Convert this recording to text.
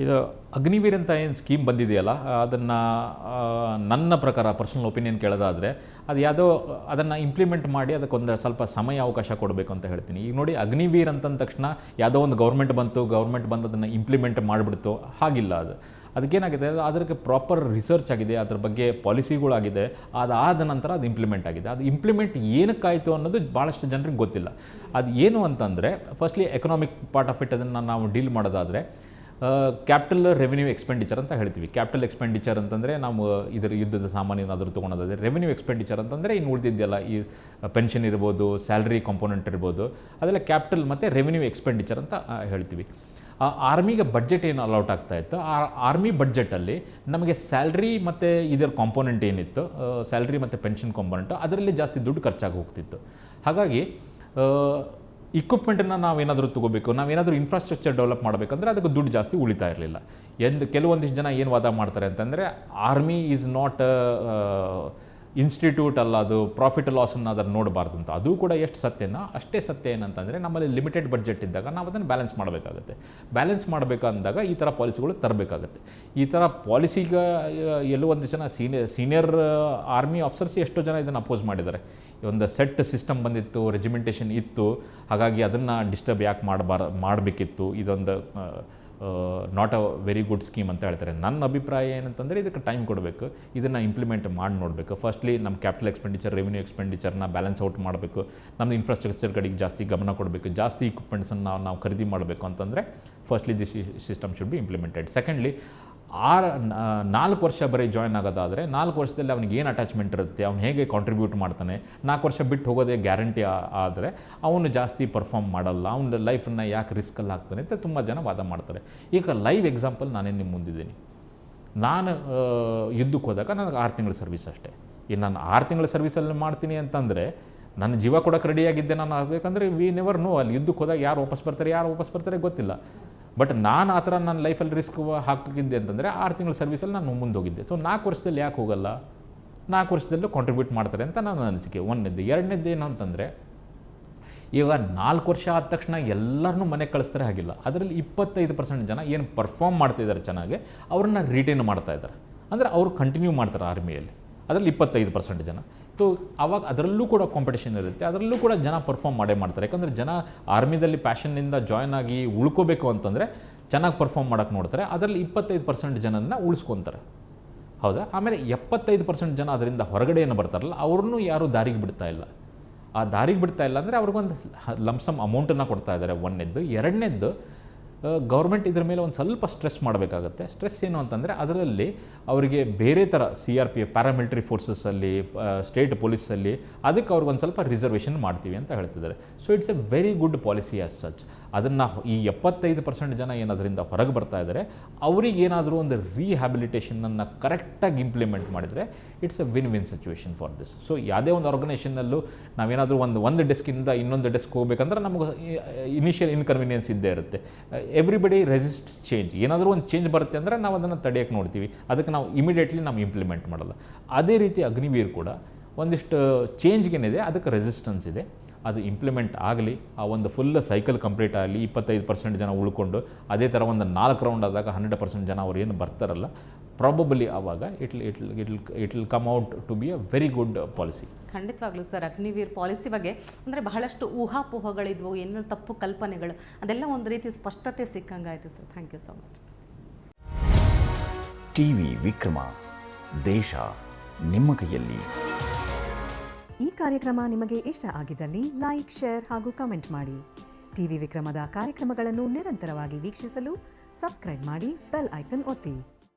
ಇದು ಅಗ್ನಿವೀರ್ ಅಂತ ಏನು ಸ್ಕೀಮ್ ಬಂದಿದೆಯಲ್ಲ, ಅದನ್ನು ನನ್ನ ಪ್ರಕಾರ ಪರ್ಸನಲ್ ಒಪಿನಿಯನ್ ಕೇಳೋದಾದರೆ ಅದು ಯಾವುದೋ ಅದನ್ನು ಇಂಪ್ಲಿಮೆಂಟ್ ಮಾಡಿ ಅದಕ್ಕೊಂದು ಸ್ವಲ್ಪ ಸಮಯ ಅವಕಾಶ ಕೊಡಬೇಕು ಅಂತ ಹೇಳ್ತೀನಿ. ಈಗ ನೋಡಿ, ಅಗ್ನಿವೀರ್ ಅಂತಂದ ತಕ್ಷಣ ಯಾವುದೋ ಒಂದು ಗೌರ್ಮೆಂಟ್ ಬಂದು ಅದನ್ನು ಇಂಪ್ಲಿಮೆಂಟ್ ಮಾಡಿಬಿಡ್ತು, ಹಾಗಿಲ್ಲ. ಅದಕ್ಕೇನಾಗಿದೆ, ಅದಕ್ಕೆ ಪ್ರಾಪರ್ ರಿಸರ್ಚ್ ಆಗಿದೆ, ಅದ್ರ ಬಗ್ಗೆ ಪಾಲಿಸಿಗಳಾಗಿದೆ, ಅದಾದ ನಂತರ ಅದು ಇಂಪ್ಲಿಮೆಂಟ್ ಆಗಿದೆ. ಅದು ಇಂಪ್ಲಿಮೆಂಟ್ ಏನಕ್ಕಾಯಿತು ಅನ್ನೋದು ಭಾಳಷ್ಟು ಜನರಿಗೆ ಗೊತ್ತಿಲ್ಲ. ಅದು ಏನು ಅಂತಂದರೆ, firstly economic part of it ಅದನ್ನು ನಾವು ಡೀಲ್ ಮಾಡೋದಾದರೆ ಕ್ಯಾಪಿಟಲ್ ರೆವೆನ್ಯೂ ಎಕ್ಸ್ಪೆಂಡಿಚರ್ ಅಂತ ಹೇಳ್ತೀವಿ. ಕ್ಯಾಪಿಟಲ್ ಎಕ್ಸ್ಪೆಂಡಿಚರ್ ಅಂತಂದರೆ ನಾವು ಇದರ ಯುದ್ಧದ ಸಾಮಾನು ಏನಾದರೂ ತೊಗೊಳೋದಾದರೆ, ರೆವೆನ್ಯೂ ಎಕ್ಸ್ಪೆಂಡಿಚರ್ ಅಂತಂದರೆ ಇನ್ನು ಉಳಿದಿದೆಯಲ್ಲ, ಈ ಪೆನ್ಷನ್ ಇರ್ಬೋದು, ಸ್ಯಾಲ್ರಿ ಕಾಂಪೋನೆಂಟ್ ಇರ್ಬೋದು, ಅದೆಲ್ಲ ಕ್ಯಾಪಿಟಲ್ ಮತ್ತು ರೆವೆನ್ಯೂ ಎಕ್ಸ್ಪೆಂಡಿಚರ್ ಅಂತ ಹೇಳ್ತೀವಿ. ಆರ್ಮಿಗೆ ಬಡ್ಜೆಟ್ ಏನು ಅಲೌಟ್ ಆಗ್ತಾಯಿತ್ತು, ಆ ಆರ್ಮಿ ಬಡ್ಜೆಟಲ್ಲಿ ನಮಗೆ ಸ್ಯಾಲ್ರಿ ಮತ್ತು ಇದರ ಕಾಂಪೋನೆಂಟ್ ಏನಿತ್ತು, ಸ್ಯಾಲ್ರಿ ಮತ್ತು ಪೆನ್ಷನ್ ಕಾಂಪೋನೆಂಟು, ಅದರಲ್ಲಿ ಜಾಸ್ತಿ ದುಡ್ಡು ಖರ್ಚಾಗಿ ಹೋಗ್ತಿತ್ತು. ಹಾಗಾಗಿ ಇಕ್ವಿಪ್ಮೆಂಟನ್ನು ನಾವೇನಾದರೂ ತೊಗೋಬೇಕು, ನಾವೇನಾದರೂ ಇನ್ಫ್ರಾಸ್ಟ್ರಕ್ಚರ್ ಡೆವಲಪ್ ಮಾಡಬೇಕಂದ್ರೆ ಅದಕ್ಕೆ ದುಡ್ಡು ಜಾಸ್ತಿ ಉಳಿತಾ ಇರಲಿಲ್ಲ. ಕೆಲವೊಂದಿಷ್ಟು ಜನ ಏನು ವಾದ ಮಾಡ್ತಾರೆ ಅಂತಂದರೆ, ಆರ್ಮಿ ಈಸ್ ನಾಟ್ ಇನ್ಸ್ಟಿಟ್ಯೂಟ್ ಅಲ್ಲ, ಅದು ಪ್ರಾಫಿಟ್ ಲಾಸನ್ನು ಅದನ್ನು ನೋಡಬಾರ್ದು ಅಂತ. ಅದು ಕೂಡ ಎಷ್ಟು ಸತ್ಯನೋ ಅಷ್ಟೇ ಸತ್ಯ. ಏನಂತಂದರೆ, ನಮ್ಮಲ್ಲಿ ಲಿಮಿಟೆಡ್ ಬಡ್ಜೆಟ್ ಇದ್ದಾಗ ನಾವು ಅದನ್ನು ಬ್ಯಾಲೆನ್ಸ್ ಮಾಡಬೇಕಾಗುತ್ತೆ. ಬ್ಯಾಲೆನ್ಸ್ ಮಾಡಬೇಕಂದಾಗ ಈ ಥರ ಪಾಲಿಸಿಗಳು ತರಬೇಕಾಗುತ್ತೆ. ಈ ಥರ ಪಾಲಿಸಿಗೆ ಎಲ್ಲೋ ಒಂದು ಜನ ಸೀನಿಯರ್ ಆರ್ಮಿ ಆಫೀಸರ್ಸ್ ಎಷ್ಟೋ ಜನ ಇದನ್ನು ಅಪೋಸ್ ಮಾಡಿದ್ದಾರೆ. ಒಂದು ಸೆಟ್ ಸಿಸ್ಟಮ್ ಬಂದಿತ್ತು, ರೆಜಿಮೆಂಟೇಷನ್ ಇತ್ತು, ಹಾಗಾಗಿ ಅದನ್ನು ಡಿಸ್ಟರ್ಬ್ ಯಾಕೆ ಮಾಡಬೇಕಿತ್ತು, ಇದೊಂದು not a very good scheme ಅಂತ ಹೇಳ್ತಾರೆ. ನನ್ನ ಅಭಿಪ್ರಾಯ ಏನಂತಂದರೆ, ಇದಕ್ಕೆ ಟೈಮ್ ಕೊಡಬೇಕು, ಇದನ್ನು ಇಂಪ್ಲಿಮೆಂಟ್ ಮಾಡಿ ನೋಡಬೇಕು. ಫಸ್ಟ್ಲಿ ನಮ್ಮ ಕ್ಯಾಪಿಟಲ್ ಎಕ್ಸ್ಪೆಂಡಿಚರ್, ರೆವೆನ್ಯೂ ಎಕ್ಸ್ಪೆಂಡಿಚರ್ನ ಬ್ಯಾಲೆನ್ಸ್ ಔಟ್ ಮಾಡಬೇಕು, ನಮ್ಮ ಇನ್ಫ್ರಾಸ್ಟ್ರಕ್ಚರ್ ಕಡೆಗೆ ಜಾಸ್ತಿ ಗಮನ ಕೊಡಬೇಕು, ಜಾಸ್ತಿ ಇಕ್ವಿಪ್ಮೆಂಟ್ಸನ್ನು ನಾವು ಖರೀದಿ ಮಾಡಬೇಕು ಅಂತಂದರೆ firstly this system should be implemented. Secondly, 4 ವರ್ಷ ಬರೀ ಜಾಯ್ನ್ ಆಗೋದಾದರೆ 4 ವರ್ಷದಲ್ಲಿ ಅವನಿಗೆ ಏನು ಅಟ್ಯಾಚ್ಮೆಂಟ್ ಇರುತ್ತೆ, ಅವ್ನು ಹೇಗೆ ಕಾಂಟ್ರಿಬ್ಯೂಟ್ ಮಾಡ್ತಾನೆ, 4 ವರ್ಷ ಬಿಟ್ಟು ಹೋಗೋದೇ ಗ್ಯಾರಂಟಿ ಆದರೆ ಅವನು ಜಾಸ್ತಿ ಪರ್ಫಾರ್ಮ್ ಮಾಡಲ್ಲ, ಅವನ ಲೈಫನ್ನು ಯಾಕೆ ರಿಸ್ಕಲ್ಲಿ ಹಾಕ್ತಾನೆ ಅಂತ ತುಂಬ ಜನ ವಾದ ಮಾಡ್ತಾರೆ. ಈಗ ಲೈವ್ ಎಕ್ಸಾಂಪಲ್ ನಾನೇ ನಿಮ್ಮ ಮುಂದಿದ್ದೀನಿ. ನಾನು ಯುದ್ಧಕ್ಕೆ ಹೋದಾಗ ನನಗೆ 6 ತಿಂಗಳ ಸರ್ವಿಸ್ ಅಷ್ಟೇ. ಈಗ ನಾನು 6 ತಿಂಗಳ ಸರ್ವಿಸಲ್ಲಿ ಮಾಡ್ತೀನಿ ಅಂತಂದರೆ ನನ್ನ ಜೀವ ಕೊಡೋಕೆ ರೆಡಿಯಾಗಿದ್ದೆ ನಾನು ಆಗಬೇಕಂದ್ರೆ ವಿ ನೆವರ್ ನೋ. ಅಲ್ಲಿ ಯುದ್ಧಕ್ಕೆ ಹೋದಾಗ ಯಾರು ವಾಪಸ್ ಬರ್ತಾರೆ ಗೊತ್ತಿಲ್ಲ. ಬಟ್ ನಾನು ಆ ಥರ ನನ್ನ ಲೈಫಲ್ಲಿ ರಿಸ್ಕ್ ಹಾಕಿದ್ದೆ ಅಂತಂದರೆ 6 ತಿಂಗಳ ಸರ್ವಿಸಲ್ಲಿ ನಾನು ಮುಂದೆ ಹೋಗಿದ್ದೆ. ಸೊ 4 ವರ್ಷದಲ್ಲಿ ಯಾಕೆ ಹೋಗಲ್ಲ, 4 ವರ್ಷದಲ್ಲೂ ಕಾಂಟ್ರಿಬ್ಯೂಟ್ ಮಾಡ್ತಾರೆ ಅಂತ ನನ್ನ ಅನಿಸಿಕೆ. ಒಂದನೇದ್ದು. ಎರಡನೇದ್ದು ಏನು ಅಂತಂದರೆ, ಈಗ 4 ವರ್ಷ ಆದ ತಕ್ಷಣ ಎಲ್ಲರನ್ನೂ ಮನೆಗೆ ಕಳಿಸ್ತಾರೆ ಹಾಗಿಲ್ಲ. ಅದರಲ್ಲಿ 25% ಜನ ಏನು ಪರ್ಫಾರ್ಮ್ ಮಾಡ್ತಿದ್ದಾರೆ ಚೆನ್ನಾಗಿ, ಅವ್ರನ್ನ ರಿಟೈನ್ ಮಾಡ್ತಾಯಿದ್ದಾರೆ, ಅಂದರೆ ಅವರು ಕಂಟಿನ್ಯೂ ಮಾಡ್ತಾರೆ ಆರ್ಮಿಯಲ್ಲಿ. ಅದರಲ್ಲಿ 25% ಜನ. ಸೊ ಆವಾಗ ಅದರಲ್ಲೂ ಕೂಡ ಕಾಂಪಿಟೇಷನ್ ಇರುತ್ತೆ, ಅದರಲ್ಲೂ ಕೂಡ ಜನ ಪರ್ಫಾರ್ಮ್ ಮಾಡ್ತಾರೆ. ಯಾಕಂದರೆ ಜನ ಆರ್ಮಿದಲ್ಲಿ ಪ್ಯಾಷನ್ನಿಂದ ಜಾಯ್ನ್ ಆಗಿ ಉಳ್ಕೋಬೇಕು ಅಂತಂದರೆ ಚೆನ್ನಾಗಿ ಪರ್ಫಾರ್ಮ್ ಮಾಡೋಕ್ಕೆ ನೋಡ್ತಾರೆ. ಅದರಲ್ಲಿ 25% ಜನನ ಉಳಿಸ್ಕೊತಾರೆ, ಹೌದಾ. ಆಮೇಲೆ 75% ಜನ ಅದರಿಂದ ಹೊರಗಡೆ ಏನು ಬರ್ತಾರಲ್ಲ, ಅವ್ರನ್ನೂ ಯಾರೂ ದಾರಿಗೆ ಬಿಡ್ತಾ ಇಲ್ಲ. ಆ ದಾರಿಗೆ ಬಿಡ್ತಾ ಇಲ್ಲ ಅಂದರೆ ಅವ್ರಿಗೊಂದು ಲಂಸಮ್ ಅಮೌಂಟನ್ನು ಕೊಡ್ತಾ ಇದ್ದಾರೆ, ಒಂದನೇದ್ದು. ಎರಡನೇದ್ದು, ಗೌರ್ಮೆಂಟ್ ಇದ್ರ ಮೇಲೆ ಒಂದು ಸ್ವಲ್ಪ ಸ್ಟ್ರೆಸ್ ಮಾಡಬೇಕಾಗತ್ತೆ. ಸ್ಟ್ರೆಸ್ ಏನು ಅಂತಂದರೆ, ಅದರಲ್ಲಿ ಅವರಿಗೆ ಬೇರೆ ಥರ CRPF ಪ್ಯಾರಾಮಿಲಿಟರಿ ಫೋರ್ಸಸ್ಸಲ್ಲಿ, ಸ್ಟೇಟ್ ಪೊಲೀಸಲ್ಲಿ ಅದಕ್ಕೆ ಅವ್ರಿಗೊಂದು ಸ್ವಲ್ಪ ರಿಸರ್ವೇಷನ್ ಮಾಡ್ತೀವಿ ಅಂತ ಹೇಳ್ತಿದ್ದಾರೆ. So it's A very good policy as such. ಅದನ್ನು ಈ 75% ಜನ ಏನದರಿಂದ ಹೊರಗೆ ಬರ್ತಾ ಇದ್ದಾರೆ, ಅವರಿಗೇನಾದರೂ ಒಂದು ರೀಹ್ಯಾಬಿಲಿಟೇಷನನ್ನು ಕರೆಕ್ಟಾಗಿ ಇಂಪ್ಲಿಮೆಂಟ್ ಮಾಡಿದರೆ it's A win situation for this. So ಯಾವುದೇ ಒಂದು ಆರ್ಗನೈಸೇಷನ್ನಲ್ಲೂ ನಾವೇನಾದರೂ ಒಂದು ಡೆಸ್ಕಿಂದ ಇನ್ನೊಂದು ಡೆಸ್ಕ್ ಹೋಗ್ಬೇಕಂದ್ರೆ ನಮಗೆ ಇನಿಷಿಯಲ್ ಇನ್ಕನ್ವೀನಿಯನ್ಸ್ ಇದ್ದೇ ಇರುತ್ತೆ. Everybody resist change. ಏನಾದರೂ ಒಂದು ಚೇಂಜ್ ಬರುತ್ತೆ ಅಂದರೆ ನಾವು ಅದನ್ನು ತಡೆಯೋಕ್ಕೆ ನೋಡ್ತೀವಿ, ಅದಕ್ಕೆ ನಾವು ಇಮಿಡಿಯೇಟ್ಲಿ ನಾವು ಇಂಪ್ಲಿಮೆಂಟ್ ಮಾಡಲ್ಲ. ಅದೇ ರೀತಿ ಅಗ್ನಿವೀರ್ ಕೂಡ ಒಂದಿಷ್ಟು ಚೇಂಜ್ಗೇನಿದೆ, ಅದಕ್ಕೆ ರೆಸಿಸ್ಟೆನ್ಸ್ ಇದೆ. ಅದು ಇಂಪ್ಲಿಮೆಂಟ್ ಆಗಲಿ, ಆ ಒಂದು ಫುಲ್ ಸೈಕಲ್ ಕಂಪ್ಲೀಟ್ ಆಗಲಿ, 25% ಜನ ಉಳ್ಕೊಂಡು ಅದೇ ಥರ ಒಂದು 4 ರೌಂಡ್ ಆದಾಗ 100% ಜನ ಅವ್ರು ಏನು ಬರ್ತಾರಲ್ಲ, ಪ್ರಾಬಬಲಿ ಆವಾಗ it will come out to be a very good policy. ಖಂಡಿತವಾಗ್ಲೂ ಸರ್, ಅಗ್ನಿವೀರ್ ಪಾಲಿಸಿ ಬಗ್ಗೆ ಅಂದರೆ ಬಹಳಷ್ಟು ಊಹಾಪೋಹಗಳಿದ್ವು, ಏನೋ ತಪ್ಪು ಕಲ್ಪನೆಗಳು, ಅದೆಲ್ಲ ಒಂದು ರೀತಿ ಸ್ಪಷ್ಟತೆ ಸಿಕ್ಕಂಗಾಯಿತು sir. Thank you so much. TV Vikrama, ದೇಶ ನಿಮ್ಮ ಕೈಯಲ್ಲಿ. ಈ ಕಾರ್ಯಕ್ರಮ ನಿಮಗೆ ಇಷ್ಟ ಆಗಿದ್ದಲ್ಲಿ ಲೈಕ್, ಶೇರ್ ಹಾಗೂ ಕಮೆಂಟ್ ಮಾಡಿ. ಟಿವಿ ವಿಕ್ರಮದ ಕಾರ್ಯಕ್ರಮಗಳನ್ನು ನಿರಂತರವಾಗಿ ವೀಕ್ಷಿಸಲು ಸಬ್ಸ್ಕ್ರೈಬ್ ಮಾಡಿ, ಬೆಲ್ ಐಕನ್ ಒತ್ತಿ.